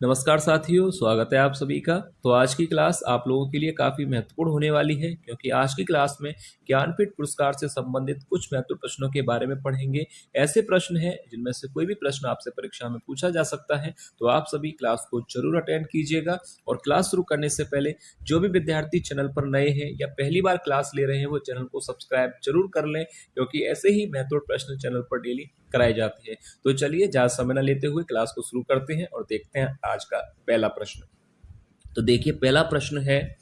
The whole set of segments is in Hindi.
नमस्कार साथियों, स्वागत है आप सभी का। तो आज की क्लास आप लोगों के लिए काफ़ी महत्वपूर्ण होने वाली है, क्योंकि आज की क्लास में ज्ञानपीठ पुरस्कार से संबंधित कुछ महत्वपूर्ण प्रश्नों के बारे में पढ़ेंगे। ऐसे प्रश्न हैं जिनमें से कोई भी प्रश्न आपसे परीक्षा में पूछा जा सकता है, तो आप सभी क्लास को जरूर अटेंड कीजिएगा। और क्लास शुरू करने से पहले जो भी विद्यार्थी चैनल पर नए हैं या पहली बार क्लास ले रहे हैं, वो चैनल को सब्सक्राइब जरूर कर लें, क्योंकि ऐसे ही महत्वपूर्ण प्रश्न चैनल पर डेली कराए जाते हैं। तो चलिए ज्यादा समय न लेते हुए क्लास को शुरू करते हैं और देखते हैं आज का पहला प्रश्न। तो देखिए, पहला प्रश्न है,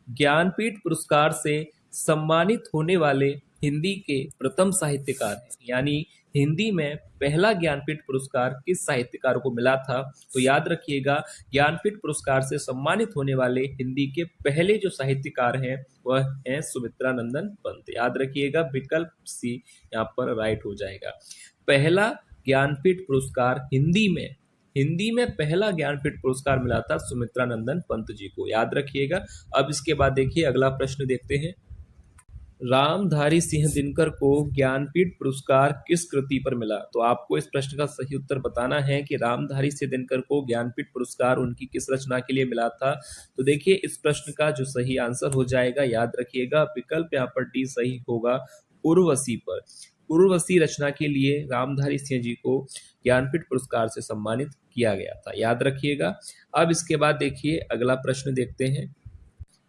ज्ञानपीठ पुरस्कार से सम्मानित होने वाले हिंदी के प्रथम साहित्यकार हैं, यानी हिंदी में पहला ज्ञानपीठ पुरस्कार किस साहित्यकार को मिला था। तो याद रखिएगा, ज्ञानपीठ पुरस्कार से सम्मानित होने वाले हिंदी के पहले जो साहित्यकार हैं वह हैं सुमित्रानंदन पंत। याद रखिएगा, विकल्प सी यहाँ पर राइट हो जाएगा। पहला ज्ञानपीठ पुरस्कार हिंदी में पहला ज्ञानपीठ पुरस्कार मिला था सुमित्रानंदन पंत जी को, याद रखिएगा। अब इसके बाद देखिए अगला प्रश्न देखते हैं। रामधारी सिंह दिनकर को ज्ञानपीठ पुरस्कार किस कृति पर मिला। तो आपको इस प्रश्न का सही उत्तर बताना है कि रामधारी सिंह दिनकर को ज्ञानपीठ पुरस्कार उनकी किस रचना के लिए मिला था। तो देखिए, इस प्रश्न का जो सही आंसर हो जाएगा, याद रखिएगा, विकल्प यहाँ पर डी सही होगा, उर्वशी पर। उर्वशी रचना के लिए रामधारी सिंह जी को ज्ञानपीठ पुरस्कार से सम्मानित किया गया था, याद रखिएगा। अब इसके बाद देखिए अगला प्रश्न देखते हैं।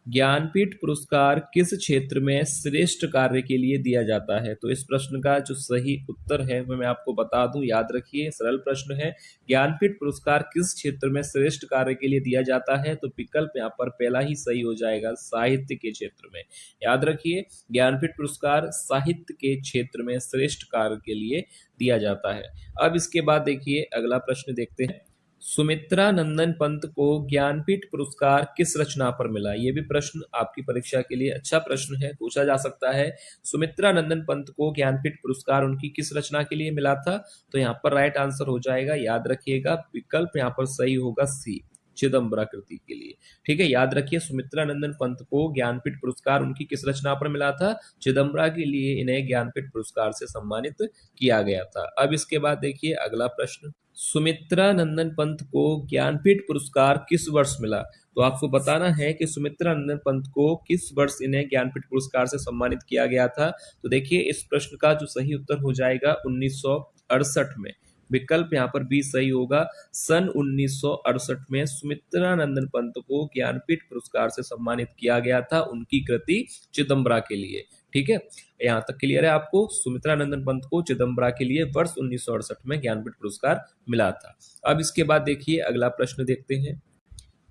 ज्ञानपीठ पुरस्कार किस क्षेत्र में श्रेष्ठ कार्य के लिए दिया जाता है। तो इस प्रश्न का जो सही उत्तर है वह मैं आपको बता दूं, याद रखिए, सरल प्रश्न है। ज्ञानपीठ पुरस्कार किस क्षेत्र में श्रेष्ठ कार्य के लिए दिया जाता है। तो विकल्प यहाँ पर पहला ही सही हो जाएगा, साहित्य के क्षेत्र में। याद रखिए, ज्ञानपीठ पुरस्कार साहित्य के क्षेत्र में श्रेष्ठ कार्य के लिए दिया जाता है। अब इसके बाद देखिए अगला प्रश्न देखते हैं। सुमित्रानंदन पंत को ज्ञानपीठ पुरस्कार किस रचना पर मिला। यह भी प्रश्न आपकी परीक्षा के लिए अच्छा प्रश्न है, पूछा जा सकता है। सुमित्रानंदन पंत को ज्ञानपीठ पुरस्कार उनकी किस रचना के लिए मिला था। तो यहाँ पर राइट आंसर हो जाएगा, याद रखिएगा, विकल्प यहाँ पर सही होगा सी, चिदम्बरा कृति के लिए। ठीक है, याद रखिए, सुमित्रानंदन पंत को ज्ञानपीठ पुरस्कार उनकी किस रचना पर मिला था। चिदम्बरा के लिए इन्हें ज्ञानपीठ पुरस्कार से सम्मानित किया गया था। अब इसके बाद देखिए अगला प्रश्न। सुमित्रानंदन पंत को ज्ञानपीठ पुरस्कार किस वर्ष मिला। तो आपको बताना है कि सुमित्रानंदन पंत को किस वर्ष इन्हें ज्ञानपीठ पुरस्कार से सम्मानित किया गया था। तो देखिए, इस प्रश्न का जो सही उत्तर हो जाएगा 1968 में। विकल्प यहाँ पर बी सही होगा, सन 1968 में सुमित्रानंदन पंत को ज्ञानपीठ पुरस्कार से सम्मानित किया गया था उनकी कृति चिदम्बरा के लिए। ठीक है, यहाँ तक क्लियर है आपको। सुमित्रानंदन पंत को चिदम्बरा के लिए वर्ष 1968 में ज्ञानपीठ पुरस्कार मिला था। अब इसके बाद देखिए अगला प्रश्न देखते हैं।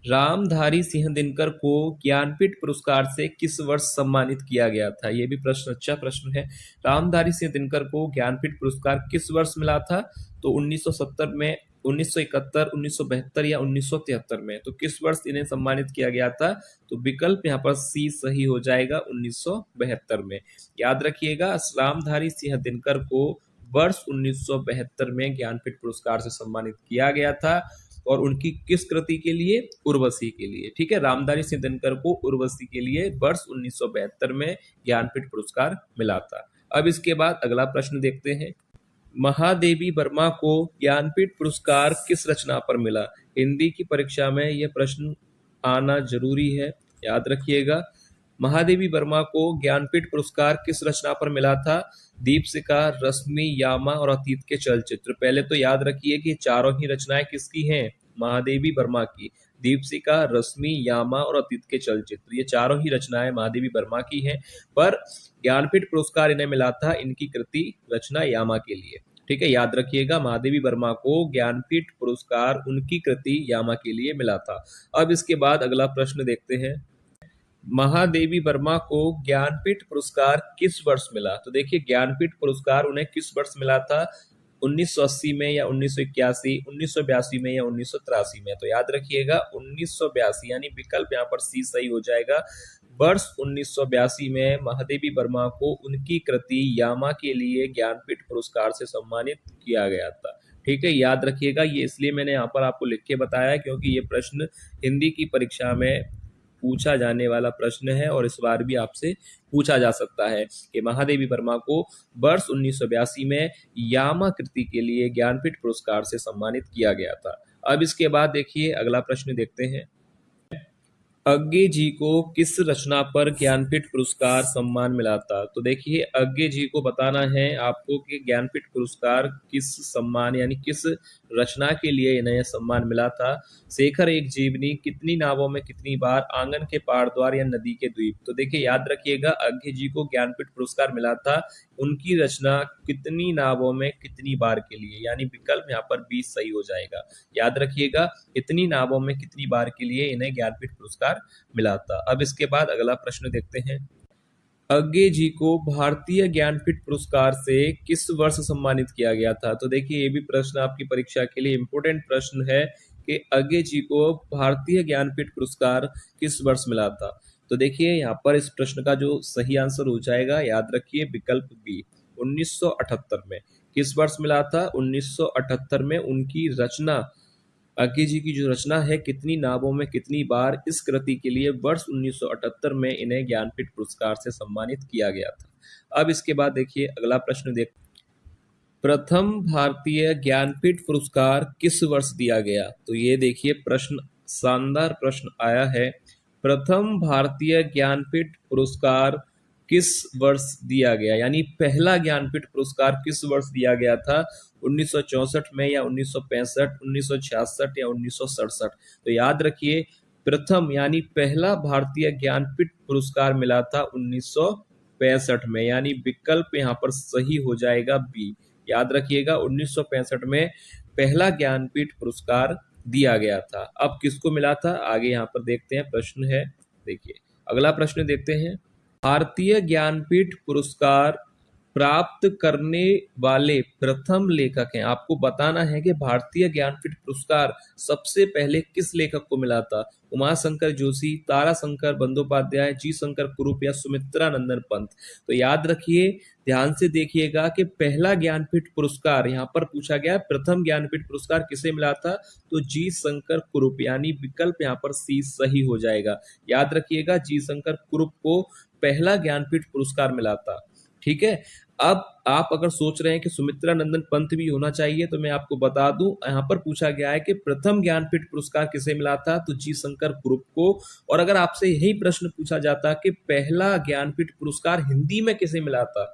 रामधारी सिंह दिनकर को ज्ञानपीठ पुरस्कार से किस वर्ष सम्मानित किया गया था। यह भी प्रश्न अच्छा प्रश्न है। रामधारी सिंह दिनकर को ज्ञानपीठ पुरस्कार किस वर्ष मिला था। तो 1970 में, 1971, 1972 या 1973 में। तो किस वर्ष इन्हें सम्मानित किया गया था। तो विकल्प यहाँ पर सी सही हो जाएगा, 1972 में। याद रखिएगा, रामधारी सिंह दिनकर को वर्ष 1972 में ज्ञानपीठ पुरस्कार से सम्मानित किया गया था, और उनकी किस कृति के लिए। उर्वशी के लिए। ठीक है, रामधारी सिंह दिनकर को उर्वशी के लिए वर्ष 1972 में ज्ञानपीठ पुरस्कार मिला था। अब इसके बाद अगला प्रश्न देखते हैं। महादेवी वर्मा को ज्ञानपीठ पुरस्कार किस रचना पर मिला। हिंदी की परीक्षा में यह प्रश्न आना जरूरी है, याद रखिएगा। महादेवी वर्मा को ज्ञानपीठ पुरस्कार किस रचना पर मिला था। दीपशिखा, रश्मि, यामा और अतीत के चलचित्र। पहले तो याद रखिए कि चारों ही रचनाएं किसकी हैं, महादेवी वर्मा की। दीपशिखा, रश्मि, यामा और अतीत के चलचित्र, ये चारों ही रचनाएं महादेवी वर्मा की हैं, पर ज्ञानपीठ पुरस्कार इन्हें मिला था इनकी कृति रचना यामा के लिए। ठीक है, याद रखिएगा, महादेवी वर्मा को ज्ञानपीठ पुरस्कार उनकी कृति यामा के लिए मिला था। अब इसके बाद अगला प्रश्न देखते हैं। महादेवी वर्मा को ज्ञानपीठ पुरस्कार किस वर्ष मिला। तो देखिए, ज्ञानपीठ पुरस्कार उन्हें किस वर्ष मिला था। 1980 में या 1981, 1982 में या 1983 में। तो याद रखिएगा 1982, यानी विकल्प यहाँ पर सी सही हो जाएगा। वर्ष 1982 में महादेवी वर्मा को उनकी कृति यामा के लिए ज्ञानपीठ पुरस्कार से सम्मानित किया गया था। ठीक है, याद रखिएगा, ये इसलिए मैंने यहाँ पर आपको लिख के बताया क्योंकि ये प्रश्न हिंदी की परीक्षा में पूछा जाने वाला प्रश्न है, और इस बार भी आपसे पूछा जा सकता है कि महादेवी वर्मा को वर्ष 1982 में यामा कृति के लिए ज्ञानपीठ पुरस्कार से सम्मानित किया गया था। अब इसके बाद देखिए अगला प्रश्न देखते हैं। अज्ञे जी को किस रचना पर ज्ञानपीठ पुरस्कार सम्मान मिला था? तो देखिए अज्ञे जी को बताना है आपको कि ज्ञानपीठ पुरस्कार किस सम्मान यानी किस रचना के लिए इन्हें यह सम्मान मिला था। शेखर एक जीवनी, कितनी नावों में कितनी बार, आंगन के पार द्वार या नदी के द्वीप। तो देखिए याद रखिएगा अज्ञे जी को ज्ञानपीठ पुरस्कार मिला था उनकी रचना कितनी नावों में कितनी बार के लिए, यानी विकल्प यहाँ पर 20 सही हो जाएगा। याद रखिएगा कितनी नावों में कितनी बार के लिए इन्हें ज्ञानपीठ पुरस्कार मिला था। अब इसके बाद अगला प्रश्न देखते हैं। अज्ञे जी को भारतीय ज्ञानपीठ पुरस्कार से किस वर्ष सम्मानित किया गया था? तो देखिए ये भी प्रश्न आपकी परीक्षा के लिए इंपॉर्टेंट प्रश्न है कि अज्ञे जी को भारतीय ज्ञानपीठ पुरस्कार किस वर्ष मिला था। तो देखिए यहाँ पर इस प्रश्न का जो सही आंसर हो जाएगा, याद रखिए विकल्प बी, 1978 में। किस वर्ष मिला था? 1978 में। उनकी रचना, अज्ञे जी की जो रचना है कितनी नावों में कितनी बार, इस कृति के लिए वर्ष 1978 में इन्हें ज्ञानपीठ पुरस्कार से सम्मानित किया गया था। अब इसके बाद देखिए अगला प्रश्न देख, प्रथम भारतीय ज्ञानपीठ पुरस्कार किस वर्ष दिया गया? तो ये देखिए प्रश्न, शानदार प्रश्न आया है। प्रथम भारतीय ज्ञानपीठ पुरस्कार किस वर्ष दिया गया, यानी पहला ज्ञानपीठ पुरस्कार किस वर्ष दिया गया था? 1964 में या 1965, 1966 या 1967? तो याद रखिए प्रथम यानी पहला भारतीय ज्ञानपीठ पुरस्कार मिला था 1965 में, यानी विकल्प यहाँ पर सही हो जाएगा बी। याद रखिएगा 1965 में पहला ज्ञानपीठ पुरस्कार दिया गया था। अब किसको मिला था आगे यहाँ पर देखते हैं, प्रश्न है देखिए अगला प्रश्न देखते हैं। भारतीय ज्ञानपीठ पुरस्कार प्राप्त करने वाले प्रथम लेखक हैं। आपको बताना है कि भारतीय ज्ञानपीठ पुरस्कार सबसे पहले किस लेखक को मिला था? उमाशंकर जोशी, ताराशंकर बंदोपाध्याय, जी शंकर कुरूप या सुमित्रा नंदन पंत? तो याद रखिए, ध्यान से देखिएगा कि पहला ज्ञानपीठ पुरस्कार यहाँ पर पूछा गया, प्रथम ज्ञानपीठ पुरस्कार किसे मिला था? तो जी शंकर कुरूप, यानी विकल्प यहाँ पर सी सही हो जाएगा। याद रखिएगा जी शंकर कुरूप को पहला ज्ञानपीठ पुरस्कार मिला था। ठीक है, अब आप अगर सोच रहे हैं कि सुमित्रा नंदन पंत भी होना चाहिए, तो मैं आपको बता दूं यहाँ पर पूछा गया है कि प्रथम ज्ञानपीठ पुरस्कार किसे मिला था? तो जी शंकर कुरूप को। और अगर आपसे यही प्रश्न पूछा जाता कि पहला ज्ञानपीठ पुरस्कार हिंदी में किसे मिला था,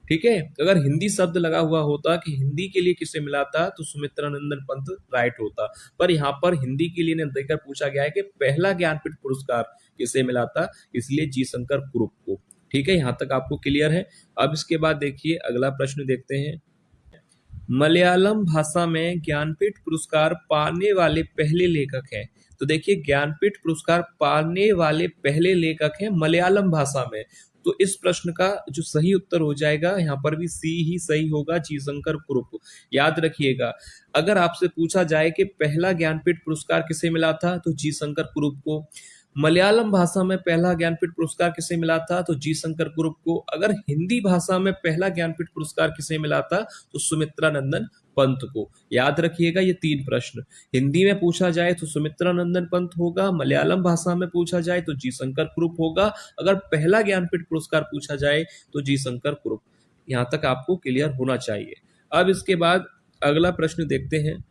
ठीक है, अगर हिंदी शब्द लगा हुआ होता कि हिंदी के लिए किसे मिला था, तो सुमित्रा नंदन पंत राइट होता। पर यहाँ पर हिंदी के लिए देकर पूछा गया है कि पहला ज्ञानपीठ पुरस्कार किसे मिला था, इसलिए जी शंकर कुरूप को। ठीक है, यहाँ तक आपको क्लियर है। अब इसके बाद देखिए अगला प्रश्न देखते हैं। मलयालम भाषा में ज्ञानपीठ पुरस्कार पाने वाले पहले लेखक हैं। तो देखिए ज्ञानपीठ पुरस्कार पाने वाले पहले लेखक हैं मलयालम भाषा में। तो इस प्रश्न का जो सही उत्तर हो जाएगा यहाँ पर भी सी ही सही होगा, जी शंकर कुरूप। याद रखिएगा अगर आपसे पूछा जाए कि पहला ज्ञानपीठ पुरस्कार किसे मिला था, तो जी शंकर कुरूप को। मलयालम भाषा में पहला ज्ञानपीठ पुरस्कार किसे मिला था, तो जी शंकर कुरूप को। अगर हिंदी भाषा में पहला ज्ञानपीठ पुरस्कार किसे मिला था, तो सुमित्रा नंदन पंत को। याद रखिएगा ये तीन प्रश्न, हिंदी में पूछा जाए तो सुमित्रा नंदन पंत होगा, मलयालम भाषा में पूछा जाए तो जी शंकर कुरूप होगा, अगर पहला ज्ञानपीठ पुरस्कार पूछा जाए तो जी शंकर कुरूप। यहाँ तक आपको क्लियर होना चाहिए। अब इसके बाद अगला प्रश्न देखते हैं।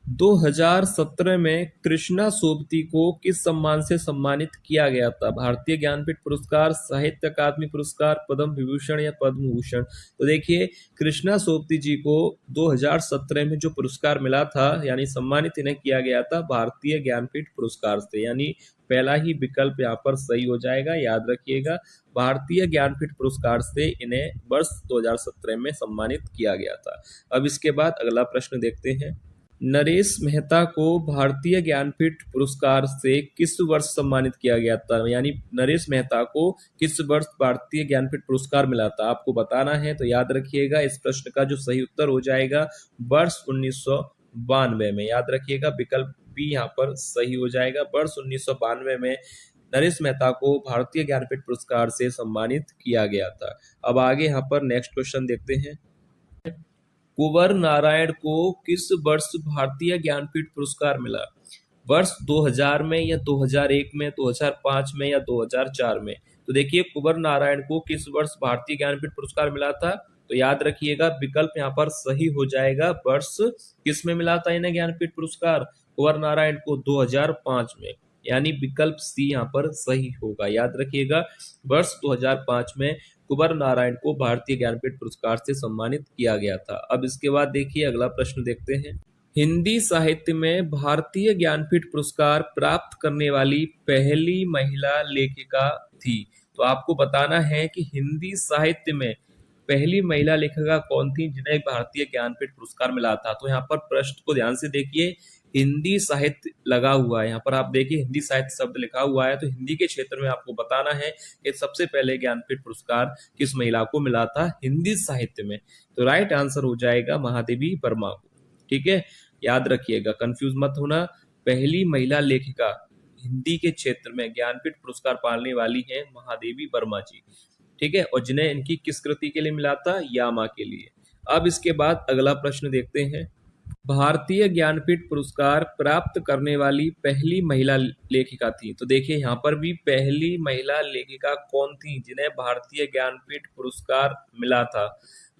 2017 में कृष्णा सोबती को किस सम्मान से सम्मानित किया गया था? भारतीय ज्ञानपीठ पुरस्कार, साहित्य अकादमी पुरस्कार, पद्म विभूषण या पद्म भूषण? तो देखिए कृष्णा सोबती जी को 2017 में जो पुरस्कार मिला था, यानी सम्मानित इन्हें किया गया था भारतीय ज्ञानपीठ पुरस्कार से, यानी पहला ही विकल्प यहाँ पर सही हो जाएगा। याद रखिएगा भारतीय ज्ञानपीठ पुरस्कार से इन्हें वर्ष 2017 में सम्मानित किया गया था। अब इसके बाद अगला प्रश्न देखते हैं। नरेश मेहता को भारतीय ज्ञानपीठ पुरस्कार से किस वर्ष सम्मानित किया गया था? यानी नरेश मेहता को किस वर्ष भारतीय ज्ञानपीठ पुरस्कार मिला था, आपको बताना है। तो याद रखिएगा इस प्रश्न का जो सही उत्तर हो जाएगा वर्ष 1992 में। याद रखिएगा विकल्प बी यहाँ पर सही हो जाएगा, वर्ष 1992 में नरेश मेहता को भारतीय ज्ञानपीठ पुरस्कार से सम्मानित किया गया था। अब आगे यहाँ पर नेक्स्ट क्वेश्चन देखते हैं। कुंवर नारायण को किस वर्ष भारतीय ज्ञानपीठ पुरस्कार मिला? वर्ष 2000 में या 2001 में, 2005 में या 2004 में? तो देखिए कुंवर नारायण को किस वर्ष भारतीय ज्ञानपीठ पुरस्कार मिला था? तो याद रखिएगा विकल्प यहाँ पर सही हो जाएगा। वर्ष किस में मिला था इन्हें ज्ञानपीठ पुरस्कार? कुंवर नारायण को 2005 में, यानी विकल्प सी यहाँ पर सही होगा। याद रखिएगा वर्ष 2005 में कुंवर नारायण को भारतीय ज्ञानपीठ पुरस्कार से सम्मानित किया गया था। अब इसके बाद देखिए अगला प्रश्न देखते हैं। हिंदी साहित्य में भारतीय ज्ञानपीठ पुरस्कार प्राप्त करने वाली पहली महिला लेखिका थी। तो आपको बताना है कि हिंदी साहित्य में पहली महिला लेखिका कौन थी जिन्हें भारतीय ज्ञानपीठ पुरस्कार मिला था। तो यहाँ पर प्रश्न को ध्यान से देखिए, हिंदी साहित्य लगा हुआ है, यहाँ पर आप देखिए हिंदी साहित्य शब्द लिखा हुआ है, तो हिंदी के क्षेत्र में आपको बताना है कि सबसे पहले ज्ञानपीठ पुरस्कार किस महिला को मिला था हिंदी साहित्य में। तो राइट आंसर हो जाएगा महादेवी वर्मा को। ठीक है, याद रखिएगा, कंफ्यूज मत होना। पहली महिला लेखिका हिंदी के क्षेत्र में ज्ञानपीठ पुरस्कार पाने वाली है महादेवी वर्मा जी। ठीक है, और जिन्हें इनकी किस कृति के लिए मिला था? यामा के लिए। अब इसके बाद अगला प्रश्न देखते हैं। भारतीय ज्ञानपीठ पुरस्कार प्राप्त करने वाली पहली महिला लेखिका थी। तो देखिए यहाँ पर भी पहली महिला लेखिका कौन थी जिन्हें भारतीय ज्ञानपीठ पुरस्कार मिला था?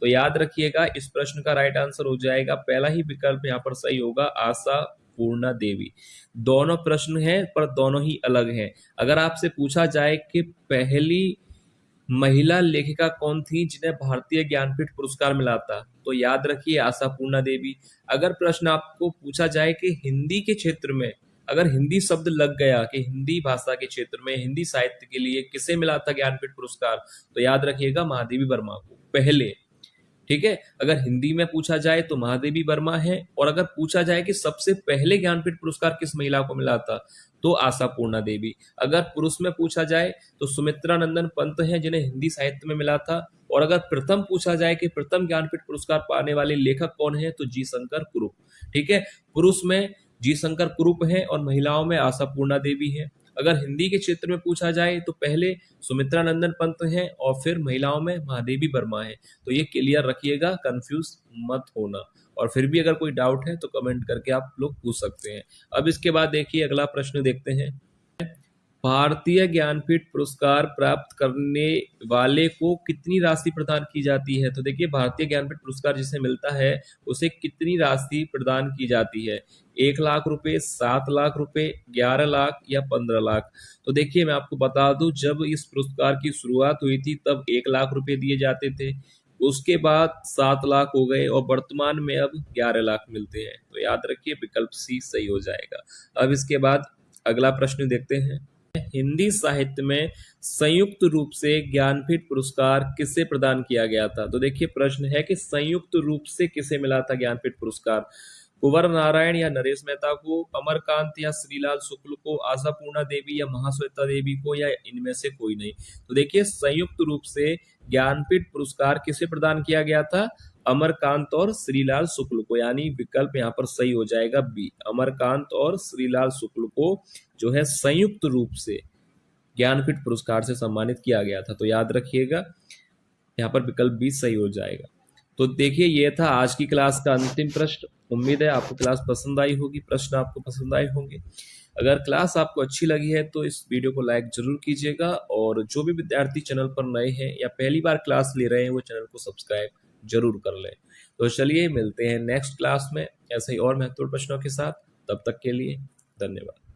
तो याद रखिएगा इस प्रश्न का राइट आंसर हो जाएगा, पहला ही विकल्प यहाँ पर सही होगा, आशा पूर्णा देवी। दोनों प्रश्न हैं पर दोनों ही अलग हैं। अगर आपसे पूछा जाए कि पहली महिला लेखिका कौन थी जिन्हें भारतीय ज्ञानपीठ पुरस्कार मिला था, तो याद रखिए आशा पूर्णा देवी। अगर प्रश्न आपको पूछा जाए कि हिंदी के क्षेत्र में अगर हिंदी शब्द लग गया कि हिंदी भाषा के क्षेत्र में हिंदी साहित्य के लिए किसे मिला था ज्ञानपीठ पुरस्कार, तो याद रखिएगा महादेवी वर्मा को पहले। ठीक है, अगर हिंदी में पूछा जाए तो महादेवी वर्मा है, और अगर पूछा जाए कि सबसे पहले ज्ञानपीठ पुरस्कार किस महिला को मिला था, तो आशा पूर्णा देवी। अगर पुरुष में पूछा जाए तो सुमित्रा नंदन पंत हैं जिन्हें हिंदी साहित्य में मिला था, और अगर प्रथम पूछा जाए कि प्रथम ज्ञानपीठ पुरस्कार पाने वाले लेखक कौन है, तो जी शंकर कुरूप। ठीक है, पुरुष में जी शंकर कुरूप है और महिलाओं में आशा पूर्णा देवी है। अगर हिंदी के क्षेत्र में पूछा जाए तो पहले सुमित्रा नंदन पंत हैं और फिर महिलाओं में महादेवी वर्मा है। तो ये क्लियर रखिएगा, कंफ्यूज मत होना। और फिर भी अगर कोई डाउट है तो कमेंट करके आप लोग पूछ सकते हैं। अब इसके बाद देखिए अगला प्रश्न देखते हैं। भारतीय ज्ञानपीठ पुरस्कार प्राप्त करने वाले को कितनी राशि प्रदान की जाती है? तो देखिए भारतीय ज्ञानपीठ पुरस्कार जिसे मिलता है उसे कितनी राशि प्रदान की जाती है? 1 लाख रुपए, 7 लाख रुपए, 11 लाख या 15 लाख? तो देखिए मैं आपको बता दूं, जब इस पुरस्कार की शुरुआत हुई थी तब 1 लाख रुपए दिए जाते थे, उसके बाद 7 लाख हो गए और वर्तमान में अब 11 लाख मिलते हैं। तो याद रखिए विकल्प सी सही हो जाएगा। अब इसके बाद अगला प्रश्न देखते हैं। हिंदी साहित्य में संयुक्त रूप से ज्ञानपीठ पुरस्कार किसे प्रदान किया गया था? तो देखिए प्रश्न है कि संयुक्त रूप से किसे मिला था ज्ञानपीठ पुरस्कार? कुंवर नारायण या नरेश मेहता को, अमरकांत या श्रीलाल शुक्ल को, आशा पूर्णा देवी या महाश्वेता देवी को, या इनमें से कोई नहीं? तो देखिए संयुक्त रूप से ज्ञानपीठ पुरस्कार किसे प्रदान किया गया था? अमरकांत और श्रीलाल शुक्ल को, यानी विकल्प यहाँ पर सही हो जाएगा बी, अमरकांत और श्रीलाल शुक्ल को जो है संयुक्त रूप से ज्ञानपीठ पुरस्कार से सम्मानित किया गया था। तो याद रखिएगा यहाँ पर विकल्प बी सही हो जाएगा। तो देखिए ये था आज की क्लास का अंतिम प्रश्न। उम्मीद है आपको क्लास पसंद आई होगी, प्रश्न आपको पसंद आए होंगे। अगर क्लास आपको अच्छी लगी है तो इस वीडियो को लाइक जरूर कीजिएगा, और जो भी विद्यार्थी चैनल पर नए हैं या पहली बार क्लास ले रहे हैं वो चैनल को सब्सक्राइब जरूर कर लें। तो चलिए मिलते हैं नेक्स्ट क्लास में ऐसे ही और महत्वपूर्ण प्रश्नों के साथ। तब तक के लिए धन्यवाद।